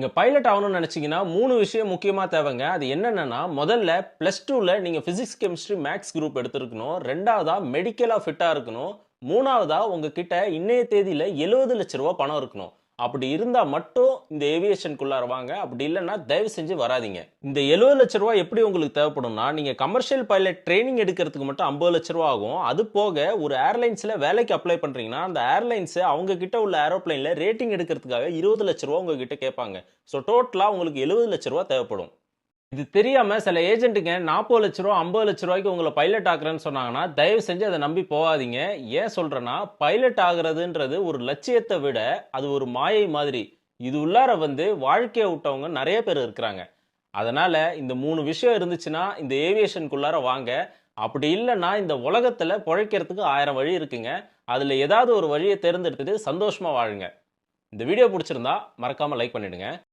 நீங்க பைலட் ஆகணும்னு நினைச்சீங்கன்னா 3 விஷயம் முக்கியமா தேவைங்க. அது என்னென்னன்னா, முதல்ல +2ல நீங்க பிசிக்ஸ், கெமிஸ்ட்ரி, மேத்ஸ் குரூப் எடுத்திருக்கணும். 2வதா மெடிக்கலா ஃபிட்டா இருக்கணும். 3வதா உங்ககிட்ட இன்னைய தேதியில ரூ. 70,00,000 பணம் இருக்கணும். அப்படி இருந்தா மட்டும் இந்த ஏவியேஷனுக்குள்ளார வாங்க. அப்படி இல்லன்னா தயவு செஞ்சு வராதீங்க. இந்த ரூ. 70,00,000 எப்படி உங்களுக்கு தேவைப்படும்னா, நீங்க கமர்ஷியல் பைலட் ட்ரெய்னிங் எடுக்கிறதுக்கு மட்டும் ரூ. 50,00,000 ஆகும். அது போக ஒரு ஏர்லைன்ஸ்ல வேலைக்கு அப்ளை பண்றீங்கன்னா, அந்த ஏர்லைன்ஸ் அவங்க கிட்ட உள்ள ஏரோப்ளேன்ல ரேட்டிங் எடுக்கிறதுக்காக ரூ. 20,00,000 உங்ககிட்ட கேட்பாங்க. சோ டோட்டலா உங்களுக்கு ரூ. 70,00,000 தேவைப்படும். இது தெரியாம சில ஏஜென்ட்டுங்க ரூ. 40,00,000 ரூ. 50,00,000க்கு உங்கள பைலட் ஆக்குறேன்னு சொன்னாங்கன்னா, தயவு செஞ்சு அத நம்பி போகாதீங்க. ஏன் சொல்றேன்னா, பைலட் ஆகுறதுன்றது ஒரு லட்சியத்த விட அது ஒரு மாயை மாதிரி. இது உள்ளார வந்து வாழ்க்கைய விட்டவங்க நெறைய பேர் இருக்கிறாங்க. அதனால இந்த 3 விஷயம் இருந்துச்சுன்னா, இந்த ஏவியேஷனுக்குள்ளார வாங்க. அப்படி இல்லன்னா, இந்த உலகத்துல பொழைக்கிறதுக்கு 1000 வழி இருக்குங்க. அதுல ஏதாவது ஒரு வழிய தேர்ந்தெடுத்துட்டு சந்தோஷமா வாழுங்க. இந்த வீடியோ புடிச்சிருந்தா மறக்காம லைக் பண்ணிடுங்க.